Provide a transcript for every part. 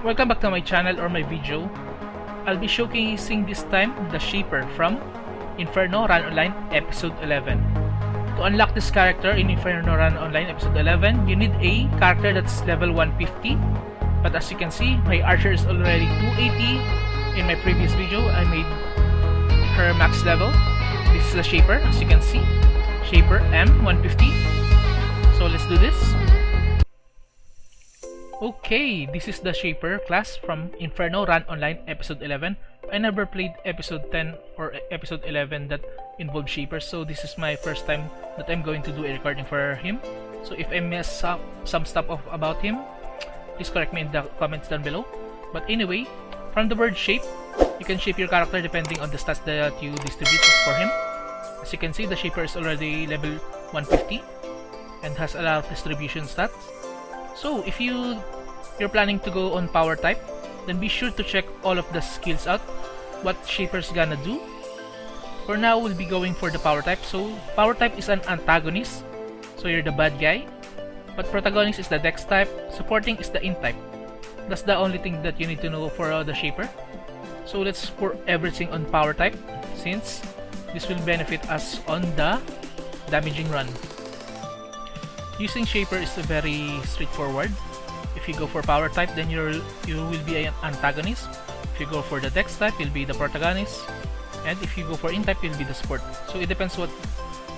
Welcome back to my channel or my video. I'll be showcasing this time the Shaper from Inferno Ran Online Episode 11. To unlock this character in Inferno Ran Online Episode 11, you need a character that's level 150. But as you can see, my archer is already 280. In my previous video, I made her max level. This is the Shaper, as you can see. Shaper M 150. So let's do this. Okay, this is the Shaper class from Inferno Ran Online Episode 11. I never played Episode 10 or Episode 11 that involved Shapers, so this is my first time that I'm going to do a recording for him. So if I mess up some stuff about him, please correct me in the comments down below. But anyway, from the word shape, you can shape your character depending on the stats that you distribute for him. As you can see, the Shaper is already level 150 and has a lot of distribution stats. So if you're planning to go on power type, then be sure to check all of the skills out, what Shaper's gonna do. For now, we'll be going for the power type. So power type is an antagonist, so you're the bad guy. But protagonist is the dex type, supporting is the int type. That's the only thing that you need to know for the Shaper. So let's pour everything on power type, since this will benefit us on the damaging run. Using Shaper is very straightforward. If you go for power type, then you will be an antagonist. If you go for the dex type, you'll be the protagonist. And if you go for int type, you'll be the support. So it depends what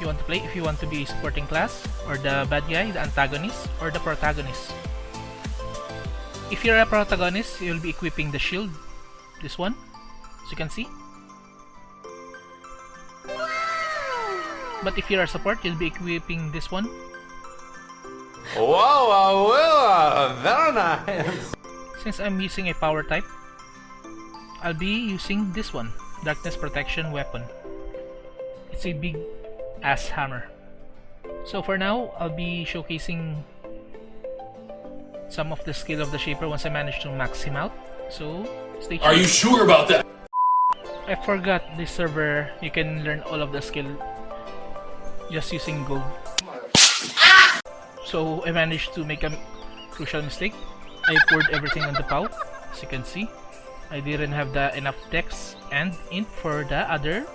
you want to play. If you want to be supporting class, or the bad guy, the antagonist, or the protagonist. If you're a protagonist, you'll be equipping the shield. This one, as you can see. But if you're a support, you'll be equipping this one. Wow, very nice. Since I'm using a power type, I'll be using this one, Darkness Protection Weapon. It's a big ass hammer. So for now, I'll be showcasing some of the skill of the Shaper once I manage to max him out. So stay tuned. Are you sure about that? I forgot this server, you can learn all of the skill just using gold. So I managed to make a crucial mistake. I poured everything on the POW. As you can see, I didn't have enough dex and int for the other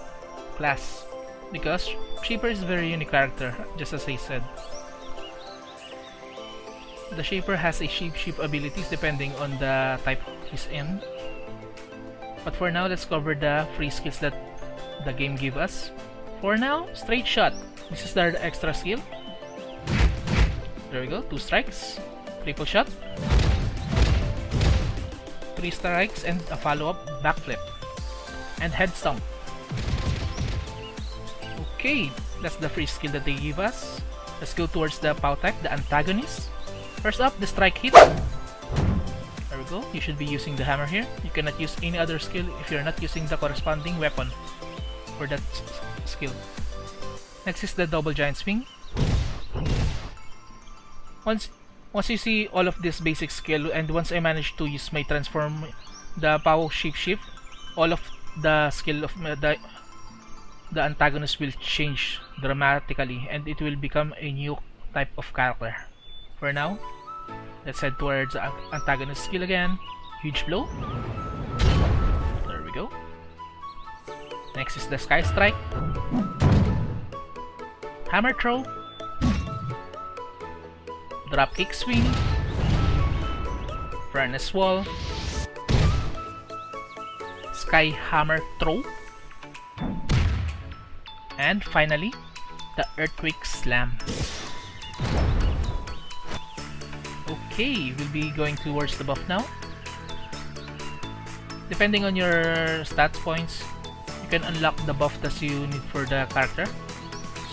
class, because Shaper is a very unique character, just as I said. The Shaper has a shape abilities depending on the type he's in. But for now, let's cover the free skills that the game gave us. For now, straight shot. This is the extra skill. There we go, 2 strikes, triple shot, 3 strikes, and a follow-up backflip, and head stomp. Okay, that's the free skill that they give us. Let's go towards the POW type, the antagonist. First up, the strike hit. There we go, you should be using the hammer here. You cannot use any other skill if you're not using the corresponding weapon for that skill. Next is the double giant swing. Once you see all of this basic skill, and once I managed to use my transform, the POW shift, all of the skill of the antagonist will change dramatically, and it will become a new type of character. For now, let's head towards the antagonist skill again. Huge blow. There we go. Next is the sky strike. Hammer throw. Drop kick swing, furnace wall, sky hammer throw, and finally the earthquake slam. Okay, we'll be going towards the buff now. Depending on your stats points, you can unlock the buff that you need for the character.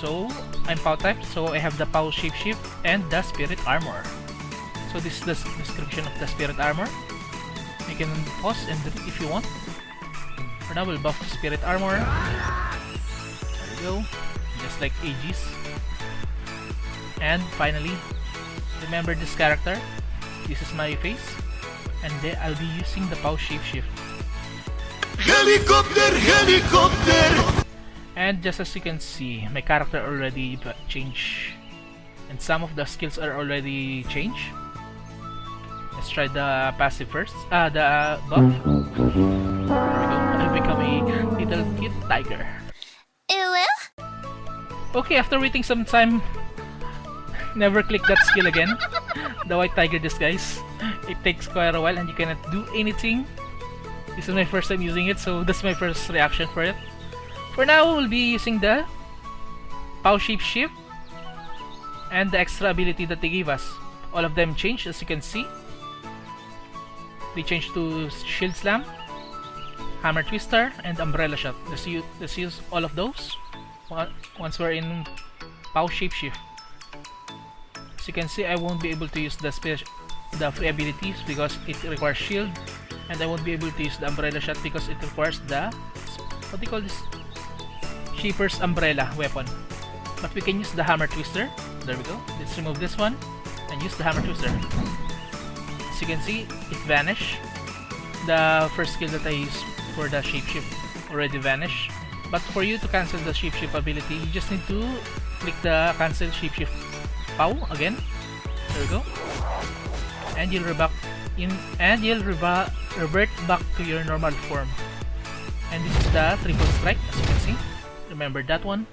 So I'm POW type, so I have the POW shapeshift and the spirit armor. So this is the description of the spirit armor. You can pause and read if you want. For now, we'll buff the spirit armor. There we go, just like Aegis. And finally, remember this character. This is my face, and then I'll be using the POW shapeshift. Helicopter! And just as you can see, my character already changed, and some of the skills are already changed. Let's try the passive first. The buff. There we go. I become a little cute tiger. Okay, after waiting some time, never click that skill again. The white tiger disguise. It takes quite a while and you cannot do anything. This is my first time using it, so that's my first reaction for it. For now, we'll be using the 𝗨 shape and the extra ability that they gave us. All of them changed, as you can see. They changed to Shield Slam, Hammer Twister, and Umbrella Shot. Let's use all of those once we're in 𝗨 Shapeshift. As you can see, I won't be able to use the free abilities because it requires shield, and I won't be able to use the Umbrella Shot because it requires the, what do you call this, Shaper's Umbrella weapon. But we can use the Hammer Twister. There we go. Let's remove this one and use the Hammer Twister. As you can see, it vanished. The first skill that I used for the shapeshift already vanished. But for you to cancel the shapeshift ability, you just need to click the cancel shapeshift 𝗨 again. There we go. And you'll revert back to your normal form. And this is the triple strike, as you can see. Remember that one.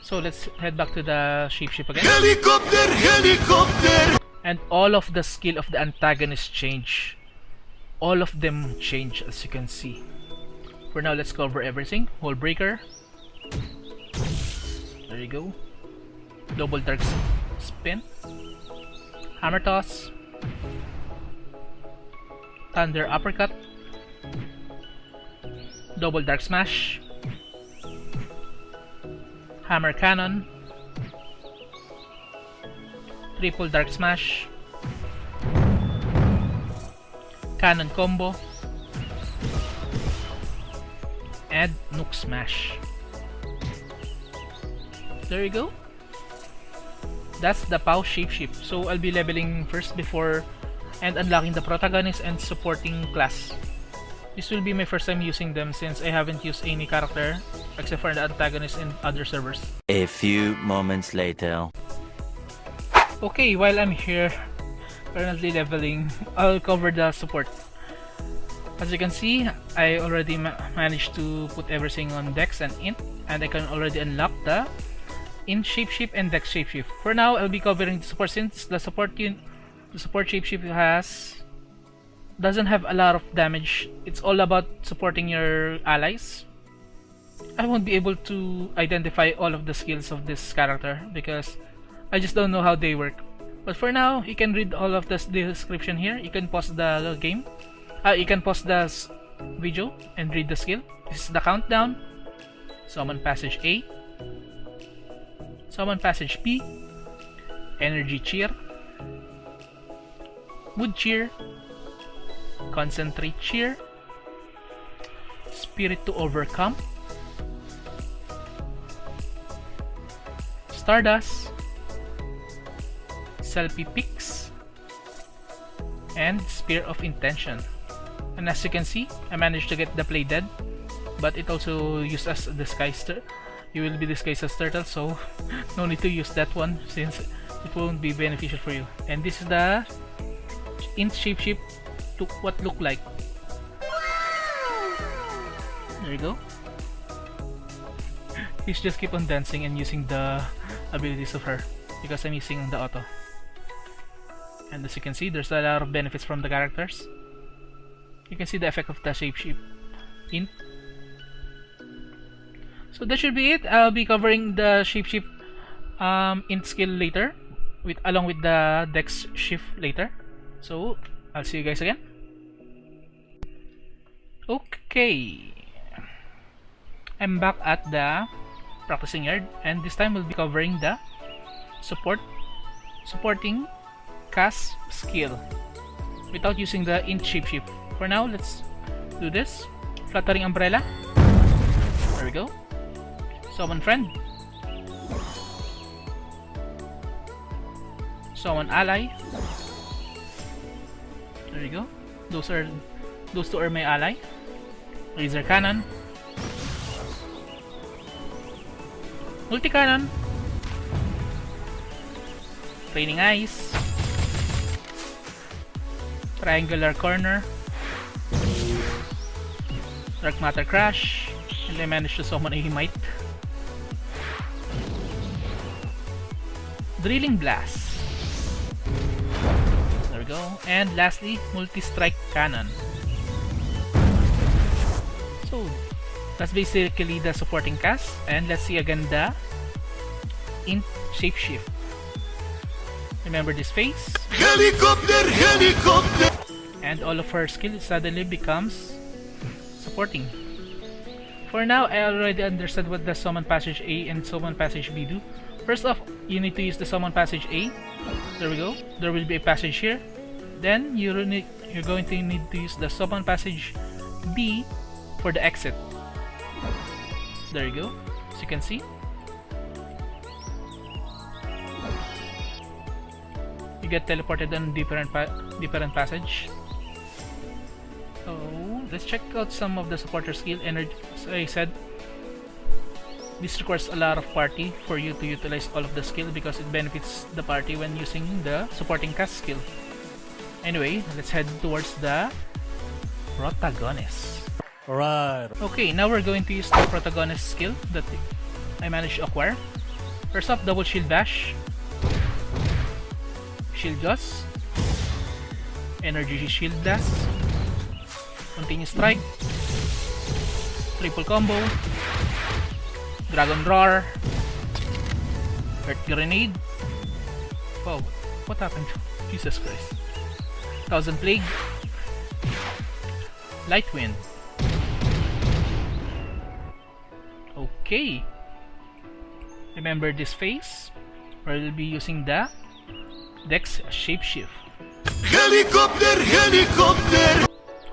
So let's head back to the shapeshift again. Helicopter! And all of the skill of the antagonist change. All of them change, as you can see. For now, let's cover everything. Wall Breaker. There you go. Double Dark Spin. Hammer Toss. Thunder Uppercut. Double Dark Smash. Hammer Cannon. Triple Dark Smash. Cannon Combo. And Nuke Smash. There you go. That's the 𝗨 Shapeshift. So I'll be leveling first before and unlocking the protagonist and supporting class. This will be my first time using them since I haven't used any character except for the antagonist in other servers. A few moments later. Okay, while I'm here currently leveling, I'll cover the support. As you can see, I already managed to put everything on Dex and Int, and I can already unlock the Int Shapeshift and Dex Shapeshift. For now, I'll be covering the support since the support Shapeshift doesn't have a lot of damage. It's all about supporting your allies. I won't be able to identify all of the skills of this character because I just don't know how they work. But for now, you can read all of the description here. You can pause the game. You can pause the video and read the skill. This is the countdown. Summon Passage A. Summon Passage B. Energy Cheer. Mood Cheer. Concentrate Cheer. Spirit to Overcome. Stardust. Selfie Pics. And Spear of Intention. And as you can see, I managed to get the Play Dead, but it also used as disguised. You will be disguised as turtle, so no need to use that one since it won't be beneficial for you. And this is the Int Shapeshift to what look like. There you go. Please just keep on dancing and using the abilities of her because I'm using the auto. And as you can see, there's a lot of benefits from the characters. You can see the effect of the Shapeshift Int. So that should be it. I'll be covering the Shapeshift Int skill later, along with the Dex Shift later. So I'll see you guys again. Okay, I'm back at the practicing yard, and this time we'll be covering the supporting cast skill without using the Int Shapeshift. For now, let's do this. Fluttering Umbrella. There we go. Summon Friend. Summon Ally. There you go. Those two are my ally. Laser Cannon. Multi-Cannon. Raining Eyes. Triangular Corner, Dark Matter Crash, and I managed to summon a Might. Drilling Blast. There we go. And lastly, Multi-Strike Cannon. So that's basically the supporting cast. And let's see again the Int Shapeshift. Remember this phase. Helicopter! And all of her skill suddenly becomes supporting. For now, I already understand what the Summon Passage A and Summon Passage B do. First off, you need to use the Summon Passage A. There we go. There will be a passage here. Then you're going to need to use the Summon Passage B for the exit. There you go. As you can see. You get teleported on different passage. So let's check out some of the supporter skill. Energy, as I said, this requires a lot of party for you to utilize all of the skill because it benefits the party when using the supporting cast skill. Anyway, let's head towards the Protagonist. Alright. Okay, now we're going to use the Protagonist skill that I managed to acquire. First up, double shield bash, shield gust, energy shield blast, continuous strike, triple combo, dragon roar, earth grenade. Wow, what happened? Jesus Christ. Thousand plague, light wind. Okay, remember this phase where we'll be using the Dex Shapeshift. Helicopter!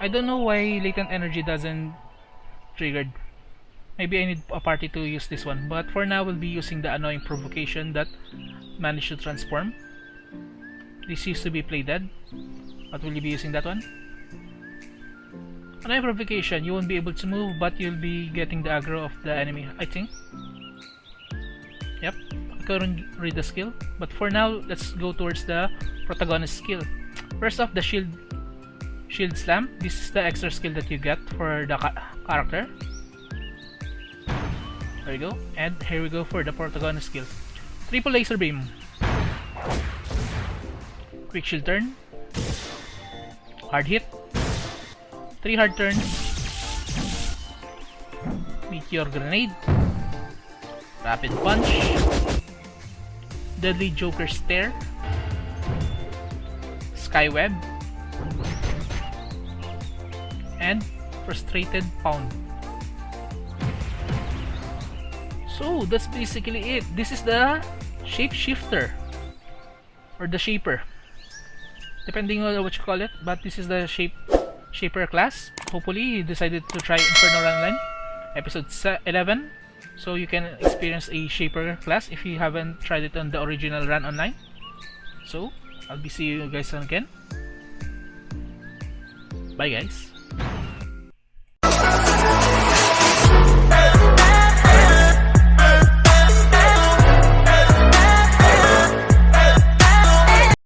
I don't know why latent energy doesn't triggered. Maybe I need a party to use this one, but for now we'll be using the annoying provocation that managed to transform. This used to be play dead, but will you be using that one? Annoying provocation, you won't be able to move, but you'll be getting the aggro of the enemy, I think. Yep, I couldn't read the skill, but for now let's go towards the Protagonist skill. First off, the shield slam. This is the extra skill that you get for the character. There you go. And here we go for the Protagonist skill. Triple laser beam, quick shield turn, hard hit, 3 hard turns, meteor grenade, rapid punch, deadly joker stare, sky web, and frustrated pound. So that's basically it. This is the shapeshifter or the shaper, depending on what you call it, but this is the shaper class. Hopefully you decided to try Inferno Ran Online episode 11, so you can experience a shaper class if you haven't tried it on the original Ran Online. So I'll be seeing you guys again. Bye guys.